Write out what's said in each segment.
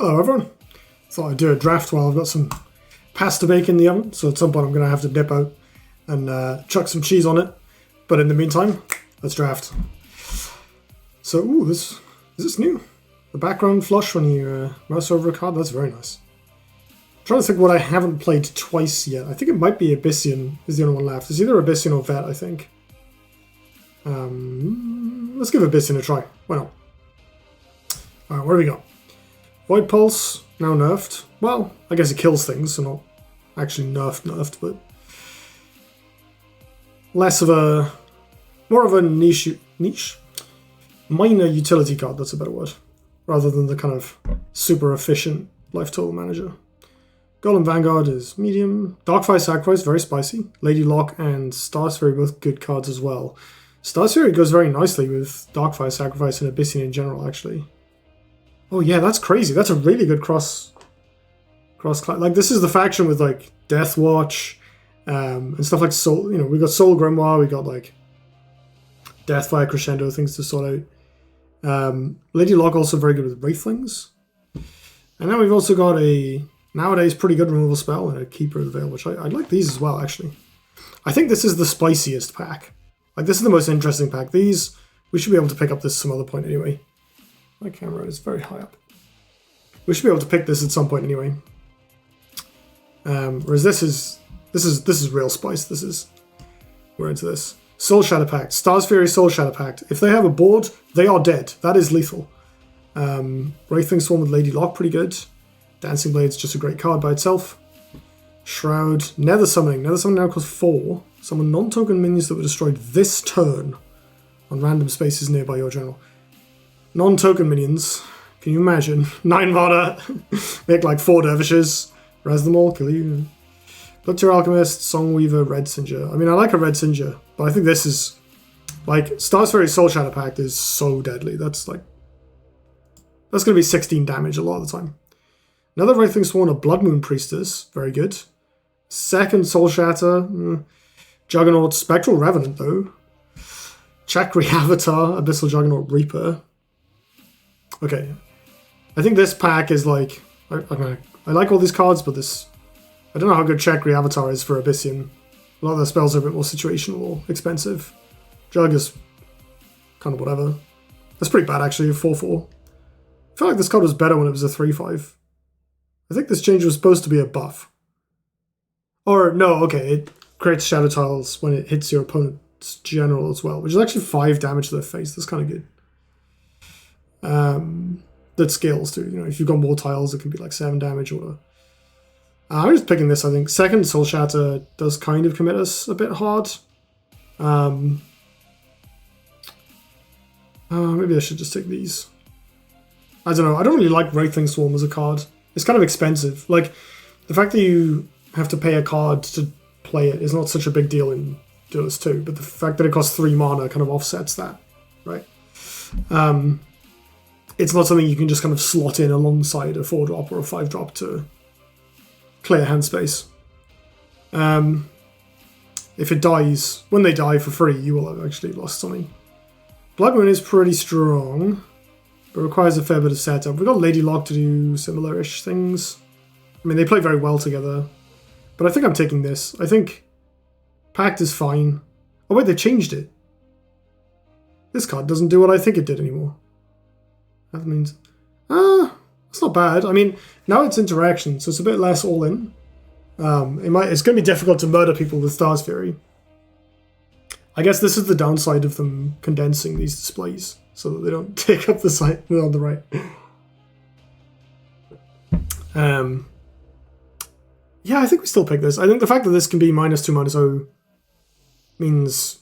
Hello everyone. Thought I'd do a draft while I've got some pasta bake in the oven, so at some point I'm going to have to dip out and chuck some cheese on it. But in the meantime, let's draft. So, ooh, is this new? The background flush when you mouse over a card, that's very nice. I'm trying to think what I haven't played twice yet. I think it might be Abyssian is the only one left. It's either Abyssian or Vet, I think. Let's give Abyssian a try. Why not? Alright, what do we got? Void Pulse, now nerfed. Well, I guess it kills things, so not actually nerfed, but less of a, more of a niche, minor utility card, that's a better word, rather than the kind of super efficient life total manager. Golem Vanguard is medium. Darkfire Sacrifice, very spicy. Lady Lock and Star's Fury, both good cards as well. Star's Fury goes very nicely with Darkfire Sacrifice and Abyssian in general, actually. Oh yeah, that's crazy. That's a really good cross like this is the faction with like Death Watch and stuff like Soul. You know, we got Soul Grimoire, we got like Deathfire Crescendo, things to sort out. Lady Lock also very good with Wraithlings. And then we've also got a nowadays pretty good removal spell and a Keeper of the Veil, which I like these as well, actually. I think this is the spiciest pack. Like, this is the most interesting pack. These, we should be able to pick up this some other point anyway. My camera is very high up. We should be able to pick this at some point anyway. Whereas this is real spice. We're into this. Soul Shadow Pact. Star's Fury Soul Shadow Pact. If they have a board, they are dead. That is lethal. Wraithling Swarm with Lady Lock, pretty good. Dancing Blade's just a great card by itself. Shroud. Nether Summoning. Nether Summoning now costs 4. Summon non-token minions that were destroyed this turn on random spaces nearby your general. Non-token minions. Can you imagine? 9 mana, make like 4 dervishes, res them all, kill you. Bloodtear Alchemist, Songweaver, Red Singer. I mean, I like a Red Singer, but I think this is, like, Star's Fury Soul Shadow Pact is so deadly. That's going to be 16 damage a lot of the time. Another Wraithling Sworn, a Blood Moon Priestess, very good. Second Soul Shatter, Juggernaut, Spectral Revenant though. Chakri Avatar, Abyssal Juggernaut, Reaper. Okay, I think this pack is like, I like all these cards, but this, I don't know how good Chakri Avatar is for Abyssian. A lot of the spells are a bit more situational or expensive. Jug is kind of whatever. That's pretty bad actually, 4/4. I feel like this card was better when it was a 3/5. I think this change was supposed to be a buff. Or no, okay, it creates shadow tiles when it hits your opponent's general as well, which is actually 5 damage to their face. That's kind of good. That scales too, you know, if you've got more tiles it can be like 7 damage or whatever. I'm just picking this, I think. Second Soul Shatter does kind of commit us a bit hard. Maybe I should just take these. I don't know, I don't really like Wraithling Swarm as a card. It's kind of expensive. Like, the fact that you have to pay a card to play it is not such a big deal in Duelyst 2, but the fact that it costs 3 mana kind of offsets that, right? It's not something you can just kind of slot in alongside a 4-drop or a 5-drop to clear hand space. If it dies, when they die for free, you will have actually lost something. Blood Moon is pretty strong, but requires a fair bit of setup. We've got Lady Lock to do similar-ish things. I mean, they play very well together. But I think I'm taking this. I think Pact is fine. Oh wait, they changed it. This card doesn't do what I think it did anymore. That means, it's not bad. I mean, now it's interaction, so it's a bit less all-in. It's going to be difficult to murder people with Star's Fury. I guess this is the downside of them condensing these displays, so that they don't take up the site on the right. Yeah, I think we still pick this. I think the fact that this can be -2/-0 means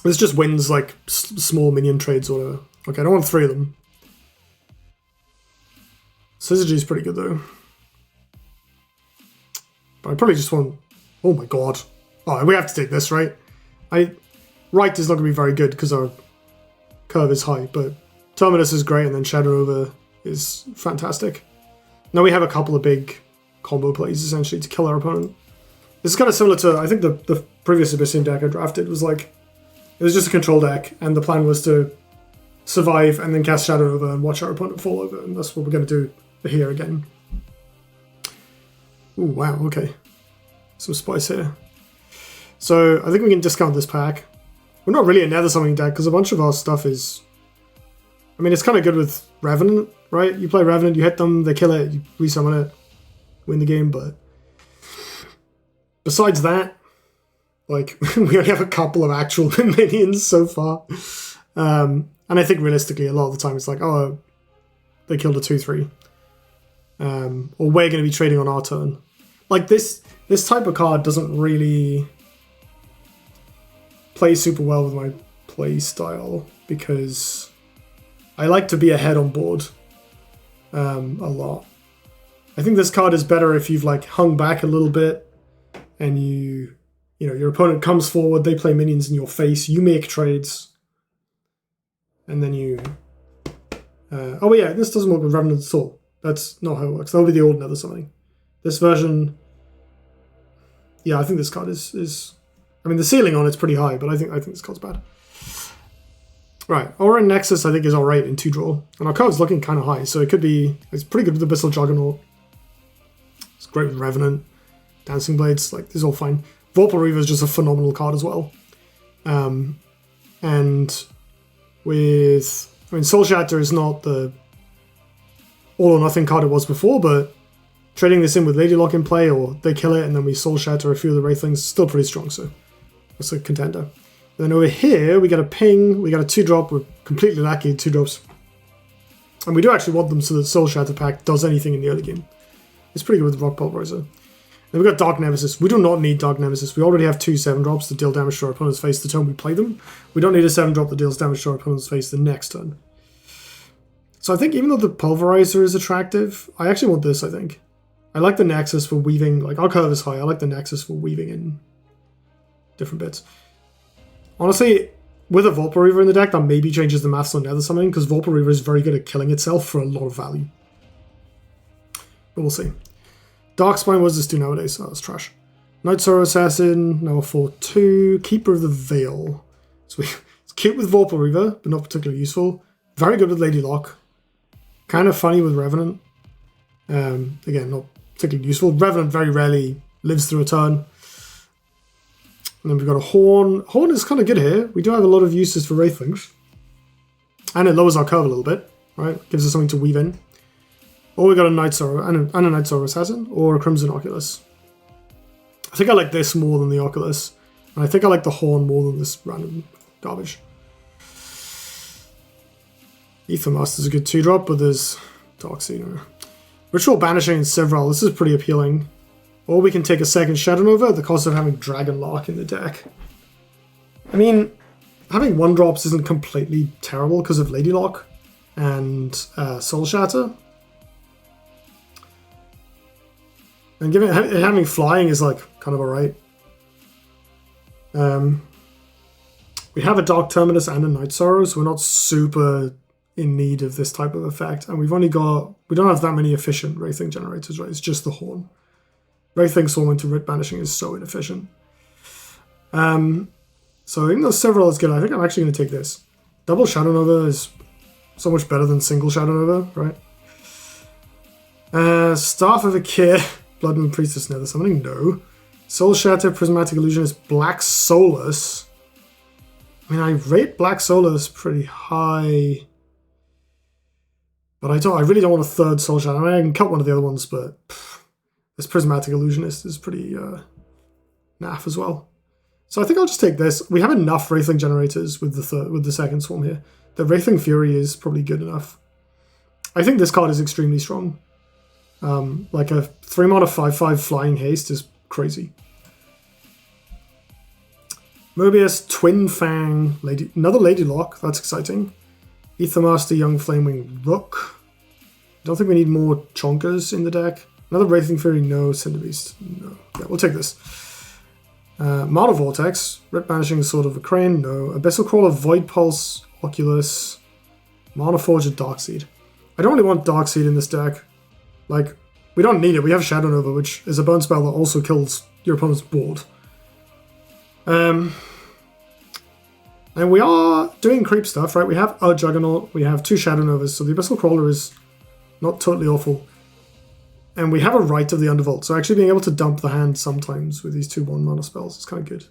this just wins like small minion trades or whatever. Okay, I don't want 3 of them. Syzygy is pretty good though. But I probably just want... Oh my god. Oh, we have to take this, right? Right is not going to be very good because our curve is high, but Terminus is great and then Shadow Over is fantastic. Now we have a couple of big combo plays essentially to kill our opponent. This is kind of similar to, I think the previous Abyssian deck I drafted was like, it was just a control deck and the plan was to survive, and then cast Shadow Over and watch our opponent fall over, and that's what we're going to do here again. Ooh, wow, okay. Some spice here. So I think we can discount this pack. We're not really a Nether Summoning deck because a bunch of our stuff is... I mean, it's kind of good with Revenant, right? You play Revenant, you hit them, they kill it, you resummon it, win the game, but... Besides that, like, we only have a couple of actual minions so far. And I think realistically, a lot of the time it's like, oh, they killed a 2-3. Or we're going to be trading on our turn. Like, this type of card doesn't really play super well with my play style because I like to be ahead on board a lot. I think this card is better if you've, like, hung back a little bit and you know, your opponent comes forward, they play minions in your face, you make trades, and then you... oh yeah, this doesn't work with Revenant at all. That's not how it works. That would be the old Nether Summoning. This version... Yeah, I think this card is... I mean, the ceiling on it's pretty high, but I think this card's bad. Right, Aura and Nexus I think is alright in 2-draw, and our card's looking kind of high, so it could be... It's pretty good with Abyssal Juggernaut. It's great with Revenant. Dancing Blades, like, this is all fine. Vorpal Reaver is just a phenomenal card as well. And with... I mean, Soul Shatter is not the all-or-nothing card it was before, but trading this in with Lady Lock in play, or they kill it and then we Soul Shatter a few of the Wraithlings, still pretty strong, so that's a contender. Then over here, we got a ping, we got a 2-drop, we're completely lacking 2-drops. And we do actually want them so that Soul Shatter pack does anything in the early game. It's pretty good with Rock Pulverizer. Then we've got Dark Nemesis. We do not need Dark Nemesis. We already have 2 7-drops that deal damage to our opponent's face the turn we play them. We don't need a 7-drop that deals damage to our opponent's face the next turn. So I think even though the Pulverizer is attractive, I actually want this, I think. I like the Nexus for weaving, like our curve is high, I like the Nexus for weaving in different bits. Honestly, with a Vorpal Reaver in the deck, that maybe changes the maths on Nether Summoning, because Vorpal Reaver is very good at killing itself for a lot of value. But we'll see. Darkspine, what does this do nowadays? Oh, that's trash. Night Sorrow Assassin, now a 4-2. Keeper of the Veil. So it's cute with Vorpal Reaver, but not particularly useful. Very good with Lady Lock. Kind of funny with Revenant. Again, not particularly useful. Revenant very rarely lives through a turn. And then we've got a Horn. Horn is kind of good here. We do have a lot of uses for Wraithlings. And it lowers our curve a little bit, right? Gives us something to weave in. Or we got a Night Sorrow and a Night Sorrow Assassin, or a Crimson Oculus. I think I like this more than the Oculus. And I think I like the Horn more than this random garbage. Aethermaster is a good 2-drop, but there's Darkseer. Ritual Banishing and Several, this is pretty appealing. Or we can take a second Shadow Nova at the cost of having Dragon Lock in the deck. I mean, having 1-drops isn't completely terrible because of Lady Lock and Soul Shatter. And having flying is like kind of alright. We have a Dark Terminus and a Night Sorrow, so we're not super in need of this type of effect. And we don't have that many efficient Wraithling generators, right? It's just the Horn. Wraithling Swarm into Writ Banishing is so inefficient. So even though Several is good, I think I'm actually going to take this. Double Shadow Nova is so much better than single Shadow Nova, right? Staff of Akir. Blood Moon Priestess Nether Summoning, no. Soul Shatter, Prismatic Illusionist, Black Solus. I mean, I rate Black Solus pretty high. But I really don't want a third Soul Shatter. I mean, I can cut one of the other ones, but this Prismatic Illusionist is pretty naff as well. So I think I'll just take this. We have enough Wraithling generators with the second Swarm here. The Wraithling Fury is probably good enough. I think this card is extremely strong. Like a 3-mana 5/5 Flying Haste is crazy. Mobius, Twin Fang, another Lady Lock, that's exciting. Aethermaster, Young Flamewing Rook. Don't think we need more Chonkers in the deck. Another Wraithling Fury, no. Cinderbeast, no. Yeah, we'll take this. Martyr Vortex, Writ Banishing, Sword of a Crane, no. Abyssal Crawler, Void Pulse, Oculus, Mana Forge, and Darkseed. I don't really want Darkseed in this deck. Like, we don't need it. We have Shadow Nova, which is a burn spell that also kills your opponent's board. And we are doing creep stuff, right? We have a Juggernaut, we have 2 Shadow Novas, so the Abyssal Crawler is not totally awful. And we have a Rite of the Undervault, so actually being able to dump the hand sometimes with these 2 1-mana spells is kind of good.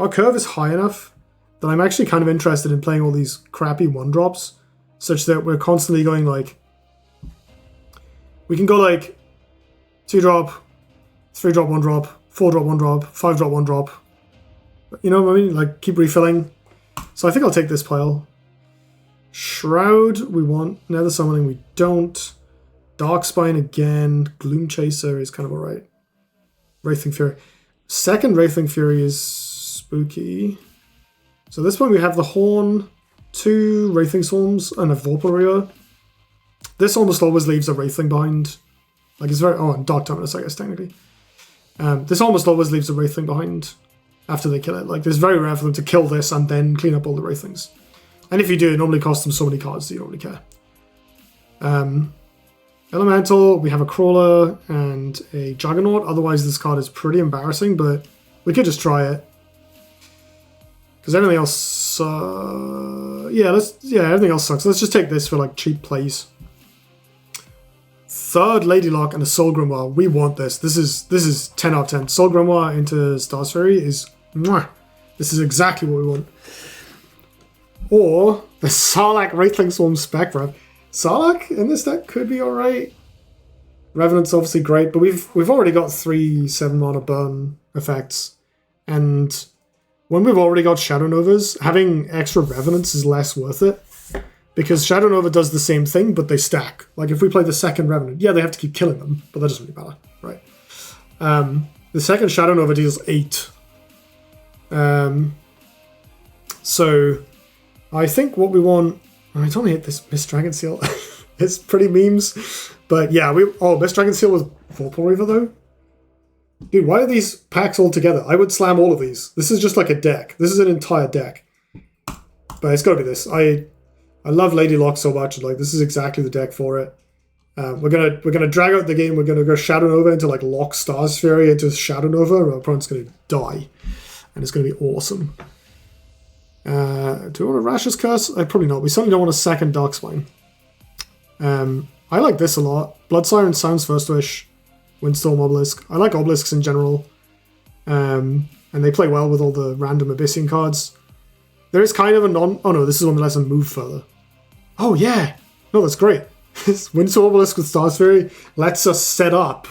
Our curve is high enough that I'm actually kind of interested in playing all these crappy 1-drops, such that we're constantly going like... We can go like 2-drop, 3-drop, 1-drop, 4-drop, 1-drop, 5-drop, 1-drop. You know what I mean? Like, keep refilling. So I think I'll take this pile. Shroud, we want. Nether Summoning, we don't. Darkspine again. Gloom Chaser is kind of alright. Wraithing Fury. Second Wraithing Fury is spooky. So this one we have the Horn, 2 Wraithing Swarms, and a Vorpal. This almost always leaves a Wraithling behind. Like it's very... Oh, and Dark Terminus, I guess, technically. This almost always leaves a Wraithling behind after they kill it. Like, it's very rare for them to kill this and then clean up all the Wraithlings. And if you do, it normally costs them so many cards that you don't really care. Elemental, we have a Crawler and a Juggernaut. Otherwise, this card is pretty embarrassing, but we could just try it. Because everything else... everything else sucks. Let's just take this for, like, cheap plays. Third Lady Lock and a Soul Grimoire. We want this. This is 10 out of 10. Soul Grimoire into Star's Fury is... Mwah. This is exactly what we want. Or the Sarlacc Wraithling Swarm Spectre. Sarlacc in this deck could be alright. Revenant's obviously great, but we've already got 3 7-mana burn effects. And when we've already got Shadow Novas, having extra Revenants is less worth it. Because Shadow Nova does the same thing, but they stack. Like if we play the second Revenant, yeah, they have to keep killing them, but that doesn't really matter, right? The second Shadow Nova deals 8. So I think what we want... I don't hate this Mist Dragon Seal. It's pretty memes. But yeah, Mist Dragon Seal was Vorpal Reaver though? Dude, why are these packs all together? I would slam all of these. This is just like a deck. This is an entire deck. But it's got to be this. I love Lady Lock so much. Like this is exactly the deck for it. We're gonna drag out the game. We're gonna go Shadow Nova into like lock Star's Fury into Shadow Nova. Our opponent's gonna die, and it's gonna be awesome. Do we want a Rash's Curse? Probably not. We certainly don't want a second Darkspine. I like this a lot. Blood Siren sounds First Wish. Windstorm Obelisk. I like Obelisks in general. And they play well with all the random Abyssian cards. There is kind of a non... Oh no, this is one that lets them move further. Oh yeah! No, that's great. Windstorm Obelisk with Star's Fury lets us set up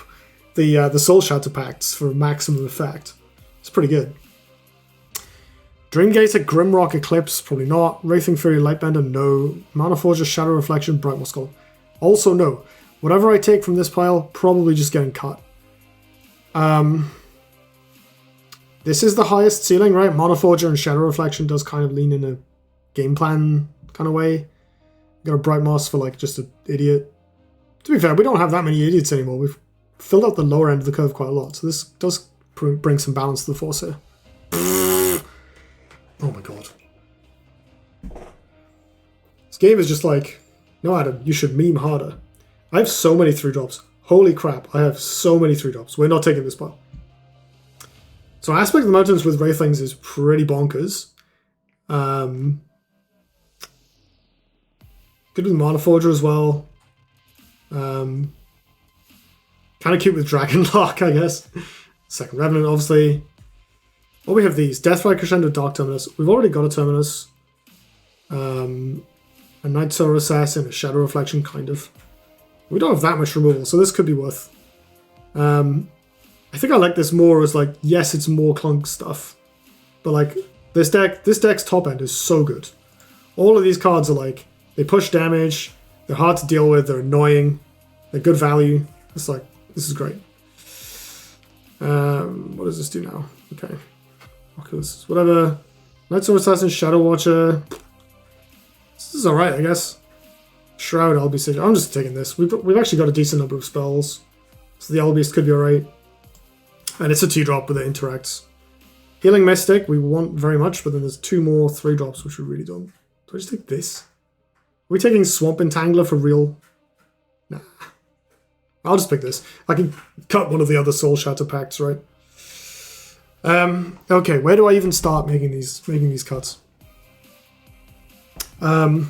the Soul Shatter Pacts for maximum effect. It's pretty good. Dreamgater, Grimrock, Eclipse, probably not. Wraithing Fury, Lightbender, no. Mana Forger, Shadow Reflection, Bright Skull. Also no. Whatever I take from this pile, probably just getting cut. This is the highest ceiling, right? Mana Forger and Shadow Reflection does kind of lean in a game plan kind of way. Got a Bright Moss for like just an idiot. To be fair, we don't have that many idiots anymore. We've filled out the lower end of the curve quite a lot. So this does bring some balance to the force here. Oh my god. This game is just like, no Adam, you should meme harder. I have so many 3-drops. Holy crap, I have so many 3-drops. We're not taking this part. So Aspect of the Mountains with Wraithlings is pretty bonkers. Good with Mana Forger as well. Kind of cute with Dragon Lock, I guess. Second Revenant, obviously. Well, we have these. Deathrite, Crescendo, Dark Terminus. We've already got a Terminus. A Night Solar Assassin, a Shadow Reflection, kind of. We don't have that much removal, so this could be worth. I think I like this more as like, yes, it's more clunk stuff. But like, this deck's top end is so good. All of these cards are like, they push damage, they're hard to deal with, they're annoying, they're good value. It's like, this is great. What does this do now? Okay. Oculus, whatever. Night Solar Assassin, Shadow Watcher. This is alright, I guess. Shroud, Albeast. I'm just taking this. We've actually got a decent number of spells. So the Albeast could be alright. And it's a 2-drop with it interacts. Healing Mystic, we want very much, but then there's 2 more 3-drops, which we really don't. Do I just take this? Are we taking Swamp Entangler for real? Nah. I'll just pick this. I can cut one of the other Soul Shatter Pacts, right? Okay, where do I even start making these cuts? What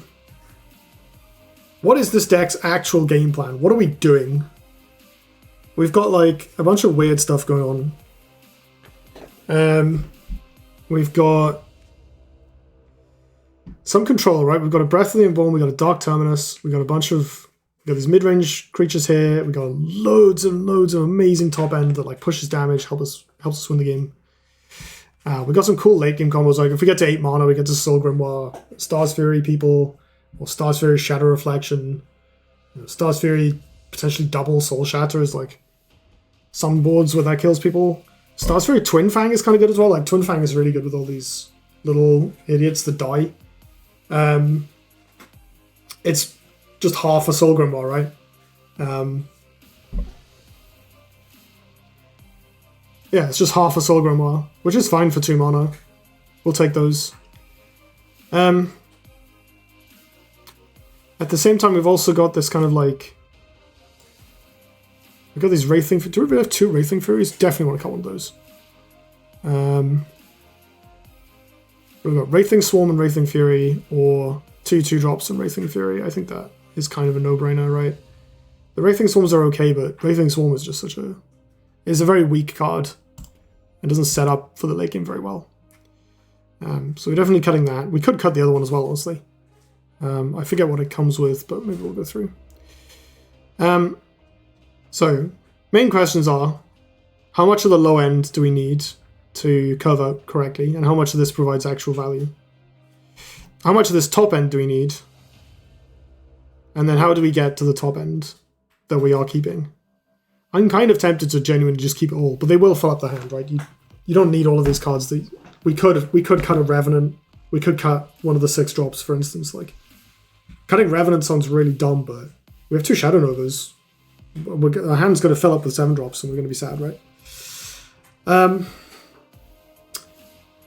is this deck's actual game plan? What are we doing? We've got like a bunch of weird stuff going on. We've got some control, right? We've got a Breath of the Unborn, we've got a Dark Terminus, we've got a bunch of, we've got these mid-range creatures here, we've got loads and loads of amazing top end that like pushes damage, helps us win the game. We've got some cool late game combos, like if we get to 8 mana, we get to Soul Grimoire, Stars Fury people, or Stars Fury Shadow Reflection, Stars Fury potentially double Soul Shatters, like some boards where that kills people. Stars Fury Twin Fang is kind of good as well, like Twin Fang is really good with all these little idiots that die. It's just half a Soul Grimoire, right? Yeah, it's just half a Soul Grimoire, which is fine for 2 mana. We'll take those. At the same time, we've also got this kind of like... We've got these Wraithing... Do we have 2 Wraithing Furies? Definitely want to cut one of those. We've got Wraithing Swarm and Wraithing Fury, or 2 2-drops and Wraithing Fury. I think that is kind of a no-brainer, right? The Wraithing Swarms are okay, but Wraithing Swarm is just such a... It's a very weak card. It doesn't set up for the late game very well. So we're definitely cutting that. We could cut the other one as well, honestly. I forget what it comes with, but maybe we'll go through. So, main questions are, how much of the low end do we need to cover correctly, and how much of this provides actual value? How much of this top end do we need? And then how do we get to the top end that we are keeping? I'm kind of tempted to genuinely just keep it all, but they will fill up the hand, right? You don't need all of these cards. We could cut a Revenant. We could cut one of the 6-drops, for instance. Like, cutting Revenant sounds really dumb, but we have 2 Shadow Novas. Our hand's going to fill up with 7-drops, and we're going to be sad, right?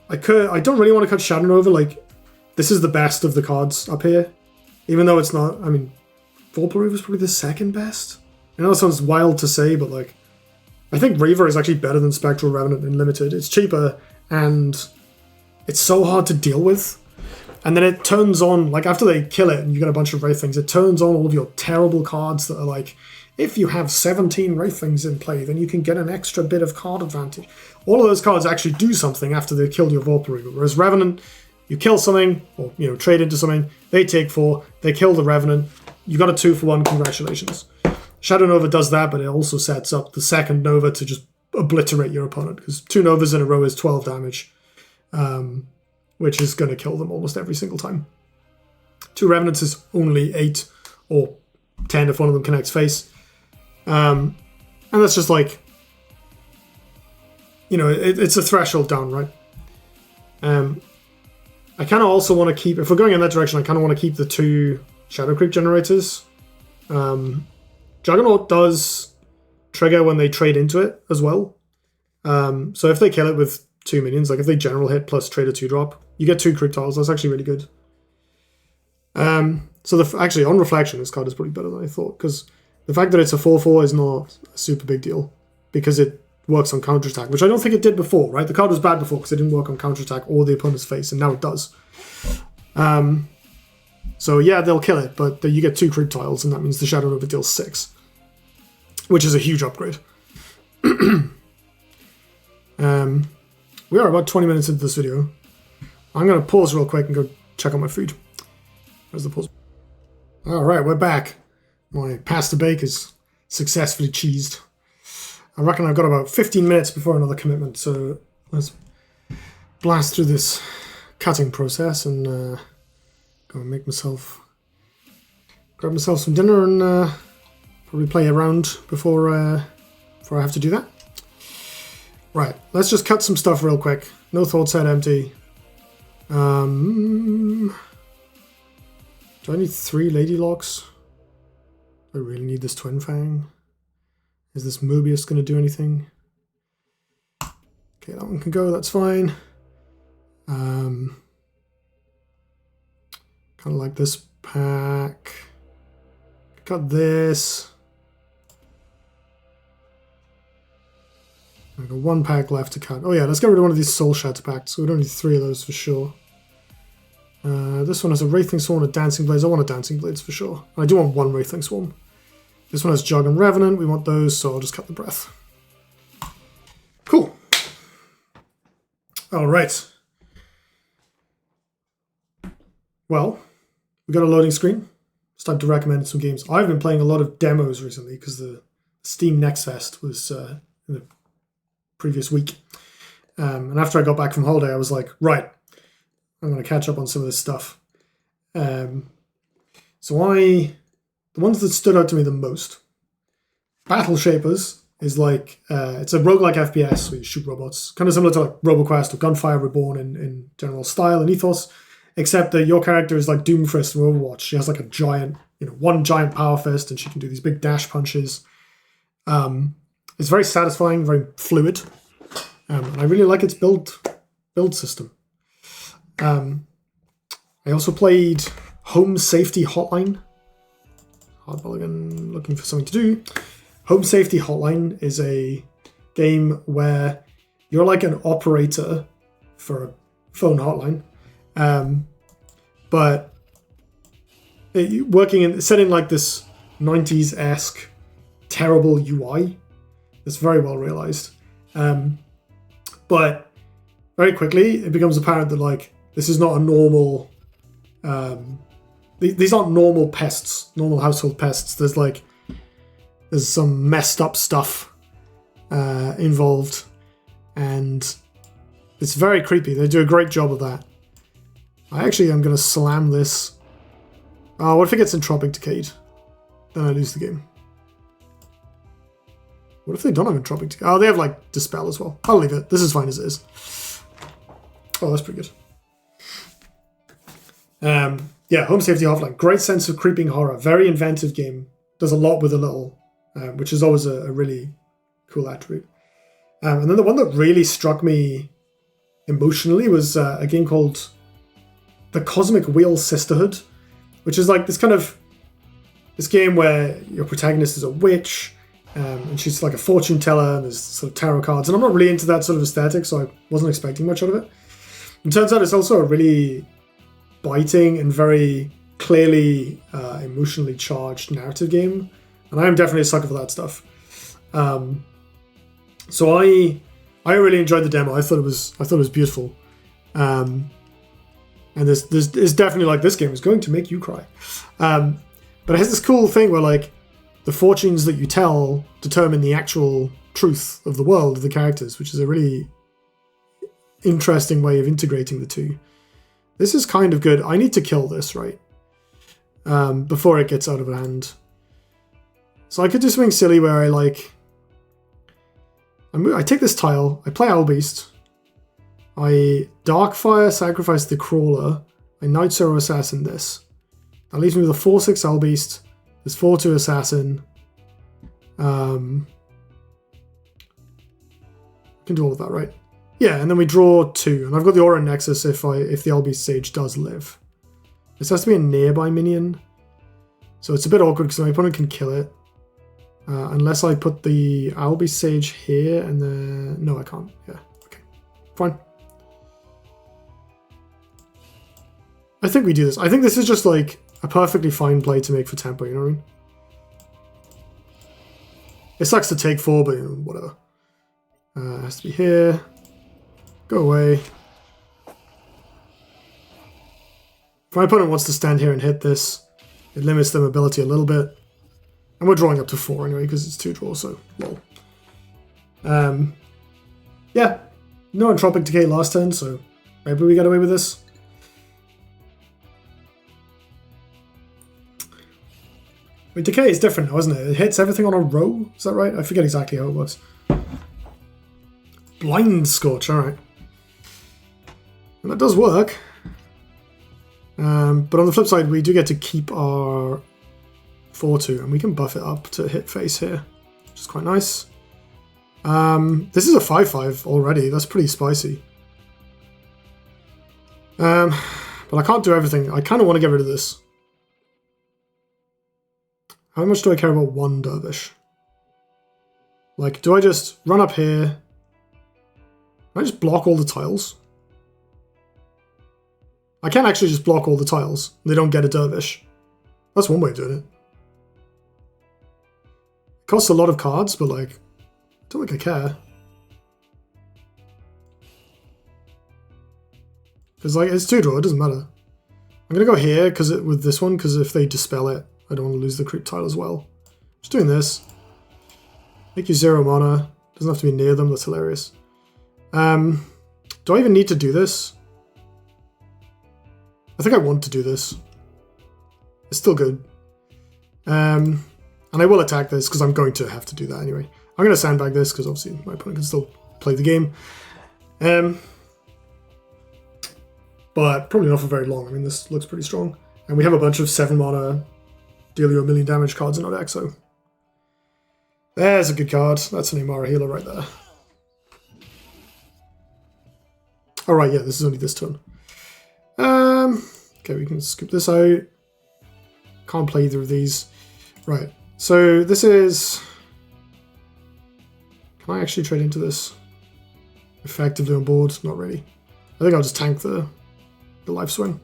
I don't really want to cut Shadow Nova. Like, this is the best of the cards up here, even though it's not. I mean, Volpuroof is probably the second best. I know it sounds wild to say, but like, I think Reaver is actually better than Spectral Revenant in Limited. It's cheaper, and it's so hard to deal with. And then it turns on, like after they kill it and you get a bunch of Wraithings, it turns on all of your terrible cards that are like, if you have 17 Wraithings in play, then you can get an extra bit of card advantage. All of those cards actually do something after they've killed your Volpuroof. Whereas Revenant, you kill something, or trade into something, they take 4, they kill the Revenant, you got a 2-for-1, congratulations. Shadow Nova does that, but it also sets up the second Nova to just obliterate your opponent, because 2 Novas in a row is 12 damage, which is going to kill them almost every single time. 2 Revenants is only 8 or 10 if one of them connects face. And that's just like, it's a threshold down, right? I kind of also want to keep, if we're going in that direction, I kind of want to keep the 2 Shadow Creep generators. Juggernaut does trigger when they trade into it as well. So if they kill it with 2 minions, like if they general hit plus trade a 2-drop, you get 2 creep tiles. That's actually really good. So actually, on reflection, this card is probably better than I thought, because the fact that it's a 4/4 is not a super big deal, because it works on counterattack, which I don't think it did before, right? The card was bad before because it didn't work on counterattack or the opponent's face, and now it does. So yeah, they'll kill it, but you get 2 creep tiles, and that means the Shadow Nova deals 6, which is a huge upgrade. We are about 20 minutes into this video. I'm going to pause real quick and go check on my food. Where's the pause? Alright, we're back. My pasta bake is successfully cheesed. I reckon I've got about 15 minutes before another commitment, so let's blast through this cutting process and go and grab myself some dinner and probably play around before I have to do that. Right, let's just cut some stuff real quick. No thoughts, head empty. Do I need 3 Lady Locks? Do I really need this Twin Fang? Is this Mobius going to do anything? Okay, that one can go, that's fine. Kind of like this pack. Cut this. I've got 1 pack left to cut. Oh yeah, let's get rid of one of these Soul Shatter packs. So we don't need 3 of those for sure. This one has a Wraithling Swarm and a Dancing Blades. I want a Dancing Blades for sure. I do want one Wraithling Swarm. This one has Jug and Revenant. We want those, so I'll just cut the breath. Cool. All right. Well, we got a loading screen. It's time to recommend some games. I've been playing a lot of demos recently because the Steam Next Fest was in the previous week. And after I got back from holiday, I was like, right, I'm going to catch up on some of this stuff. The ones that stood out to me the most, Battle Shapers is like, it's a roguelike FPS where you shoot robots, kind of similar to like RoboQuest or Gunfire Reborn in general style and ethos, except that your character is like Doomfist from Overwatch. She has like a giant, one giant power fist, and she can do these big dash punches. It's very satisfying, very fluid. And I really like its build system. I also played Home Safety Hotline. Hard mulligan, looking for something to do. Home Safety Hotline is a game where you're like an operator for a phone hotline, but set in like this 90s-esque terrible UI that's very well realized. But very quickly it becomes apparent that like this is not a normal. These aren't normal pests, normal household pests. There's some messed up stuff involved, and it's very creepy. They do a great job of that. I actually am going to slam this. Oh, what if it gets Entropic Decayed? Then I lose the game. What if they don't have Entropic Decay? Oh, they have like Dispel as well. I'll leave it. This is fine as it is. Oh, that's pretty good. Yeah, Home Safety Hotline. Great sense of creeping horror. Very inventive game. Does a lot with a little, which is always a really cool attribute. And then the one that really struck me emotionally was a game called The Cosmic Wheel Sisterhood, which is like this game where your protagonist is a witch, and she's like a fortune teller, and there's sort of tarot cards. And I'm not really into that sort of aesthetic, so I wasn't expecting much out of it. It turns out it's also a really biting and very clearly emotionally charged narrative game, and I am definitely a sucker for that stuff. So I really enjoyed the demo. I thought it was beautiful, and there's definitely like this game is going to make you cry, but it has this cool thing where like the fortunes that you tell determine the actual truth of the world of the characters, which is a really interesting way of integrating the two. This is kind of good. I need to kill this, right? Before it gets out of hand. So I could do something silly where I take this tile, I play Owlbeast, I Darkfire, sacrifice the Crawler, I Night Sorrow Assassin this. That leaves me with a 4/6 Owlbeast, this 4/2 Assassin. I can do all of that, right? Yeah, and then we draw 2, and I've got the Aura Nexus if the Owlbeast Sage does live. This has to be a nearby minion, so it's a bit awkward because my opponent can kill it. Unless I put the Owlbeast Sage here, and then... No, I can't. Yeah, okay. Fine. I think we do this. I think this is just like a perfectly fine play to make for tempo, you know what I mean? It sucks to take 4, but whatever. It has to be here. Go away. If my opponent wants to stand here and hit this, it limits their mobility a little bit. And we're drawing up to 4 anyway, because it's 2 draws, so lol. Yeah, no Entropic Decay last turn, so maybe we get away with this. Wait, Decay is different now, isn't it? It hits everything on a row, is that right? I forget exactly how it works. Blind Scorch, alright. And that does work. But on the flip side, we do get to keep our 4/2, and we can buff it up to hit face here, which is quite nice. This is a 5/5 already. That's pretty spicy. But I can't do everything. I kind of want to get rid of this. How much do I care about one Dervish? Like, do I just run up here? Can I just block all the tiles? I can actually just block all the tiles. They don't get a dervish. That's one way of doing it. It costs a lot of cards, but like, I don't think I care. Because like, it's 2-draw, it doesn't matter. I'm going to go here with this one, because if they dispel it, I don't want to lose the creep tile as well. Just doing this. Make you 0 mana. Doesn't have to be near them, that's hilarious. Do I even need to do this? I think I want to do this. It's still good. And I will attack this because I'm going to have to do that anyway. I'm going to sandbag this because obviously my opponent can still play the game. But probably not for very long. I mean, this looks pretty strong. And we have a bunch of 7 mana deal you a million damage cards in our deck, so... There's a good card. That's an Imara healer right there. Alright, yeah, this is only this turn. Okay, we can skip this out. Can't play either of these. Right, so this is... Can I actually trade into this? Effectively on board? Not really. I think I'll just tank the life swing.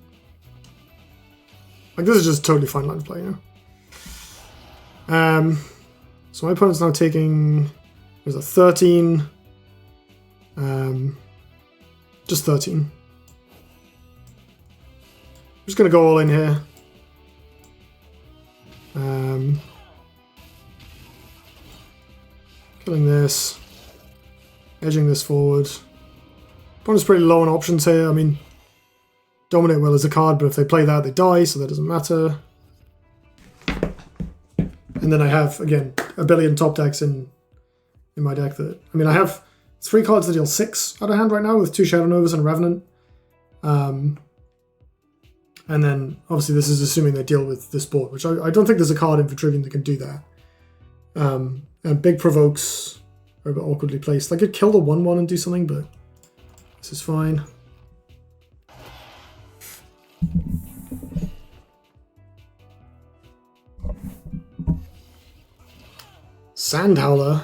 Like, this is just totally fine line of play, you know? So my opponent's now taking... There's a 13. Just 13. I'm just going to go all in here. Killing this. Edging this forward. Opponent's pretty low on options here. I mean, Dominate Will is a card, but if they play that, they die, so that doesn't matter. And then I have, again, a billion top decks in my deck that... I mean, I have 3 cards that deal 6 out of hand right now with 2 Shadow Novas and a Revenant. And then, obviously, this is assuming they deal with this board, which I don't think there's a card in Vitrivian that can do that. And Big Provokes are a bit awkwardly placed. I could kill the 1/1 and do something, but this is fine. Sandhowler.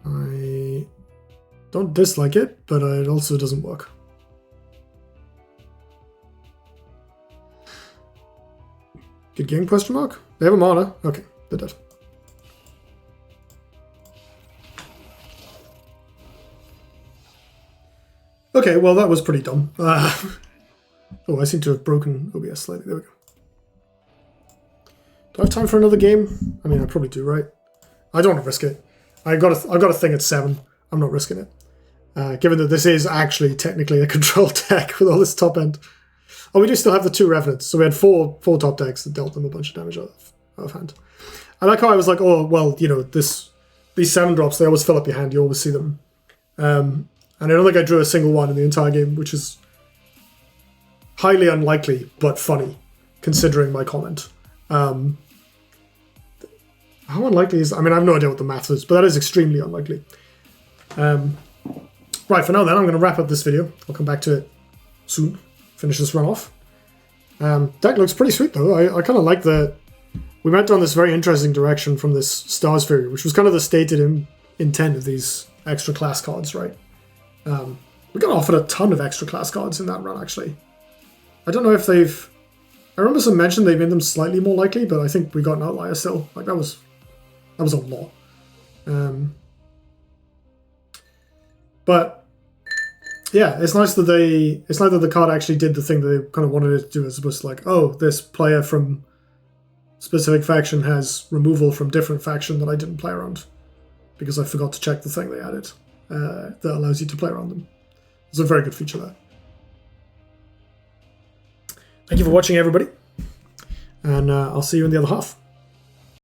I don't dislike it, but it also doesn't work. Good game, question mark? They have a mana. Okay, they're dead. Okay, well that was pretty dumb. Oh, I seem to have broken OBS slightly. There we go. Do I have time for another game? I mean, I probably do, right? I don't want to risk it. I got a thing at 7. I'm not risking it. Given that this is actually technically a control deck with all this top end. Oh, we do still have the 2 Revenants. So we had four top decks that dealt them a bunch of damage out of hand. I like how I was like, oh, well, you know, these 7 drops, they always fill up your hand. You always see them. And I don't think I drew a single one in the entire game, which is highly unlikely, but funny, considering my comment. How unlikely is... I mean, I have no idea what the math is, but that is extremely unlikely. Right, for now then, I'm going to wrap up this video. I'll come back to it soon. Finish this run off. Deck looks pretty sweet, though. I kind of like that we went down this very interesting direction from this Stars Fury, which was kind of the stated intent of these extra class cards, right? We got offered a ton of extra class cards in that run, actually. I don't know if they've... I remember some mention they made them slightly more likely, but I think we got an outlier still. Like, that was a lot. But yeah, it's nice that the card actually did the thing that they kind of wanted it to do, as opposed to like, oh, this player from specific faction has removal from different faction that I didn't play around because I forgot to check the thing they added that allows you to play around them. It's a very good feature there. Thank you for watching, everybody, and I'll see you in the other half.